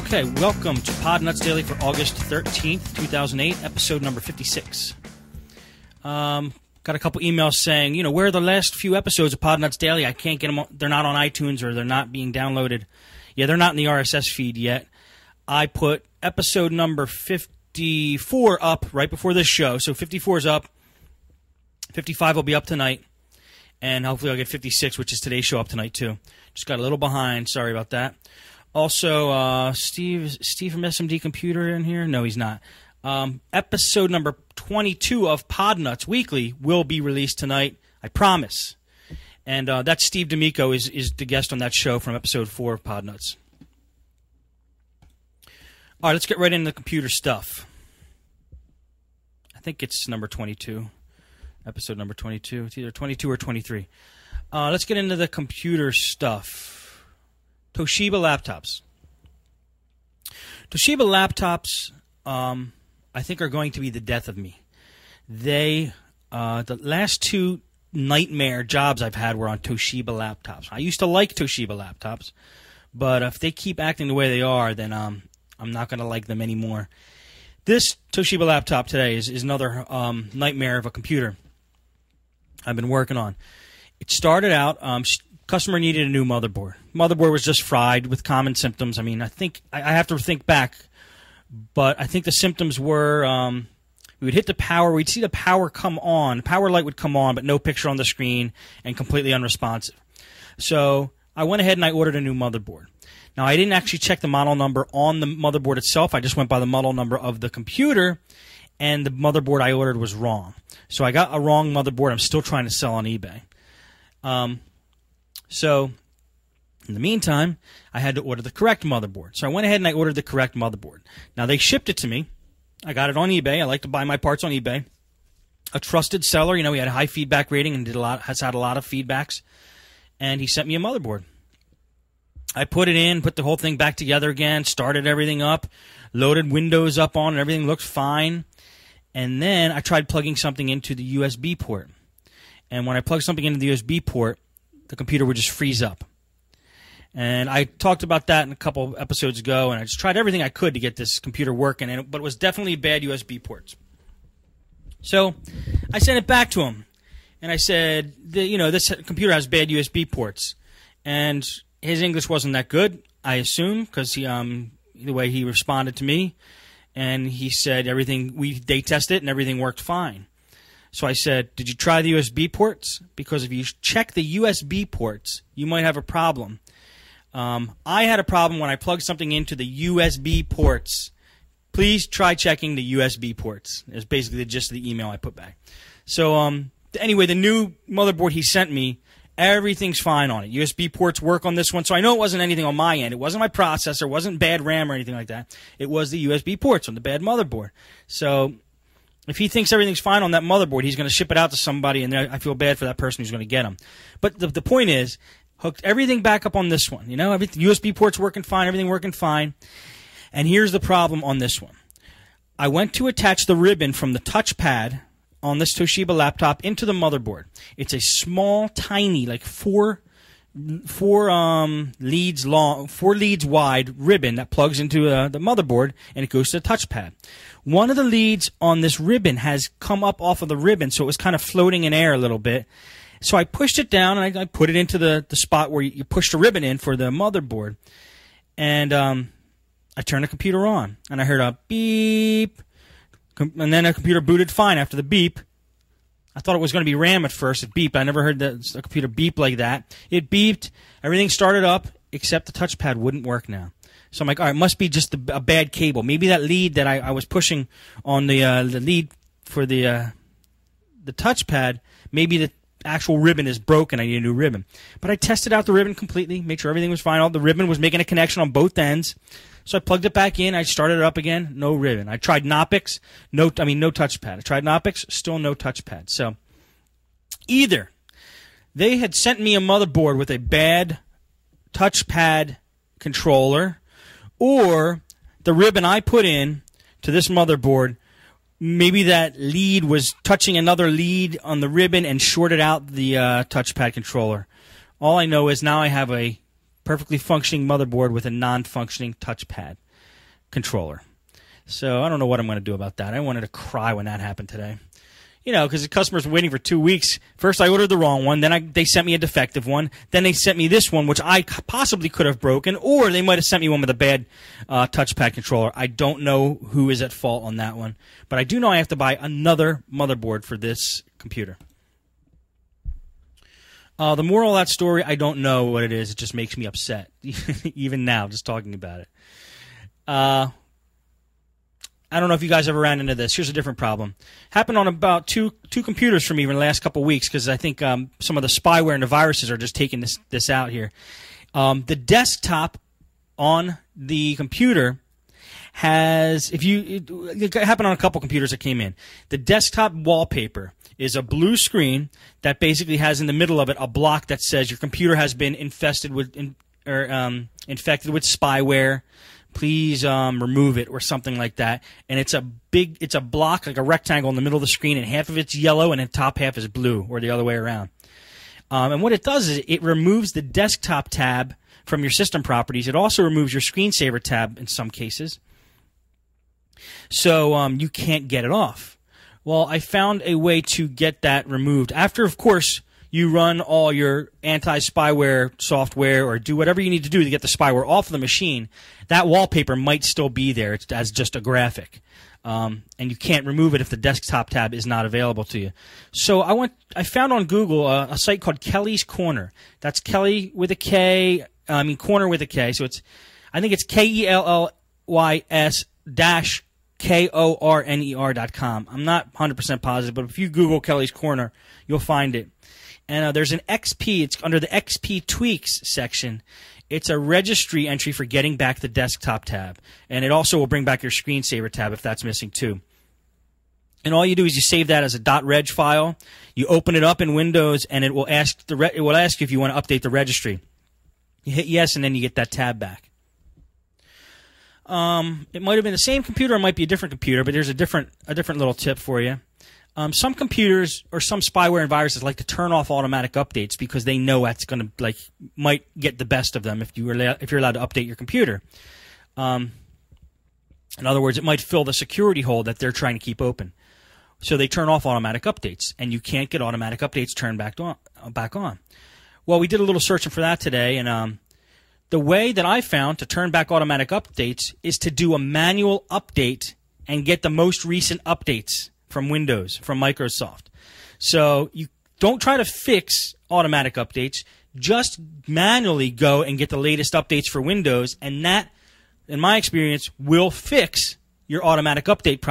Okay, welcome to Podnutz Daily for August 13th, 2008, episode number 56. Got a couple emails saying, where are the last few episodes of Podnutz Daily? I can't get them. They're not on iTunes or they're not being downloaded. Yeah, they're not in the RSS feed yet. I put episode number 54 up right before this show. So 54 is up. 55 will be up tonight. And hopefully I'll get 56, which is today's show, up tonight too. Just got a little behind. Sorry about that. Also, Steve from SMD Computer in here? No, he's not. Episode number 22 of Podnutz Weekly will be released tonight. I promise. And that's Steve D'Amico is the guest on that show from episode 4 of Podnutz. All right, let's get right into the computer stuff. I think it's number 22. Episode number 22. It's either 22 or 23. Let's get into the computer stuff. Toshiba Laptops. Toshiba Laptops, I think, are going to be the death of me. The last two nightmare jobs I've had were on Toshiba Laptops. I used to like Toshiba Laptops, but if they keep acting the way they are, then I'm not going to like them anymore. This Toshiba laptop today is another nightmare of a computer I've been working on. It started out, customer needed a new motherboard. Motherboard was just fried with common symptoms. I mean, I think I have to think back, but I think the symptoms were we would hit the power, we'd see the power come on, the power light would come on, but no picture on the screen and completely unresponsive. So I went ahead and I ordered a new motherboard. Now, I didn't actually check the model number on the motherboard itself. I just went by the model number of the computer, and the motherboard I ordered was wrong. So I got a wrong motherboard I'm still trying to sell on eBay. So in the meantime, I had to order the correct motherboard. So I went ahead and I ordered the correct motherboard. Now, they shipped it to me. I got it on eBay. I like to buy my parts on eBay. A trusted seller, he had a high feedback rating and has had a lot of feedbacks. And he sent me a motherboard. I put it in, put the whole thing back together again, started everything up, loaded Windows up on, and everything looked fine. And then I tried plugging something into the USB port. And when I plugged something into the USB port, the computer would just freeze up. And I talked about that in a couple episodes ago, and I just tried everything I could to get this computer working, but it was definitely bad USB ports. So I sent it back to him, and I said, this computer has bad USB ports. And his English wasn't that good, I assume, because the way he responded to me, and he said they tested it and everything worked fine. So I said, did you try the USB ports? Because if you check the USB ports, you might have a problem. I had a problem when I plugged something into the USB ports. Please try checking the USB ports. Is basically the gist of the email I put back. So anyway, the new motherboard he sent me, everything's fine on it. USB ports work on this one, so I know it wasn't anything on my end. It wasn't my processor, it wasn't bad RAM or anything like that. It was the USB ports on the bad motherboard. So if he thinks everything's fine on that motherboard, he's going to ship it out to somebody, and I feel bad for that person who's going to get them. But the point is, hooked everything back up on this one. USB ports working fine, everything working fine. And here's the problem on this one. I went to attach the ribbon from the touchpad on this Toshiba laptop into the motherboard. It's a small, tiny, like four leads long, 4 leads wide ribbon that plugs into the motherboard, and it goes to the touchpad. One of the leads on this ribbon has come up off of the ribbon, so it was kind of floating in air a little bit. So I pushed it down, and I put it into the spot where you push the ribbon in for the motherboard. And I turned the computer on, and I heard a beep. And then the computer booted fine after the beep. I thought it was going to be RAM at first. It beeped. I never heard the computer beep like that. It beeped. Everything started up, except the touchpad wouldn't work now. So I'm like, all right, it must be just a bad cable. Maybe that lead that I was pushing on the lead for the touchpad, maybe the actual ribbon is broken. I need a new ribbon. But I tested out the ribbon completely, made sure everything was fine. All the ribbon was making a connection on both ends. So I plugged it back in. I started it up again. No ribbon. I tried Knoppix. No touchpad. I tried Knoppix. Still no touchpad. So either they had sent me a motherboard with a bad touchpad controller, or the ribbon I put in to this motherboard, maybe that lead was touching another lead on the ribbon and shorted out the touchpad controller. All I know is now I have a perfectly functioning motherboard with a non-functioning touchpad. controller. So I don't know what I'm going to do about that. I wanted to cry when that happened today. You know, because the customers were waiting for 2 weeks. First, I ordered the wrong one. Then they sent me a defective one. Then they sent me this one, which I possibly could have broken. Or they might have sent me one with a bad touchpad controller. I don't know who is at fault on that one. But I do know I have to buy another motherboard for this computer. The moral of that story, I don't know what it is. It just makes me upset. Even now, just talking about it. I don't know if you guys ever ran into this. Here's a different problem. Happened on about two computers for me in the last couple of weeks because I think some of the spyware and the viruses are just taking this out here. The desktop on the computer has, it happened on a couple computers that came in. The desktop wallpaper is a blue screen that basically has in the middle of it a block that says your computer has been infested with infected with spyware. Please remove it or something like that. And it's a block, like a rectangle in the middle of the screen, and half of it's yellow and the top half is blue, or the other way around. And what it does is it removes the desktop tab from your system properties. It also removes your screensaver tab in some cases. So you can't get it off. Well, I found a way to get that removed. After, of course, you run all your anti-spyware software or do whatever you need to do to get the spyware off of the machine, that wallpaper might still be there as just a graphic. And you can't remove it if the desktop tab is not available to you. So I found on Google a site called Kelly's Corner. That's Kelly with a K, Corner with a K. So I think it's KELLYS-KORNER.com. I'm not 100% positive, but if you Google Kelly's Corner, you'll find it. And there's an XP. It's under the XP Tweaks section. It's a registry entry for getting back the desktop tab. And it also will bring back your screensaver tab if that's missing too. And all you do is you save that as a .reg file. You open it up in Windows, and it will ask you if you want to update the registry. You hit yes, and then you get that tab back. It might have been the same computer, or it might be a different computer, but there's a different little tip for you. Some computers or some spyware and viruses like to turn off automatic updates because they know that's going to might get the best of them if you're allowed to update your computer. In other words, it might fill the security hole that they're trying to keep open. So they turn off automatic updates, and you can't get automatic updates turned back on. Well, we did a little searching for that today, and the way that I found to turn back automatic updates is to do a manual update and get the most recent updates from Windows, from Microsoft. So you don't try to fix automatic updates. Just manually go and get the latest updates for Windows, and that, in my experience, will fix your automatic update problem.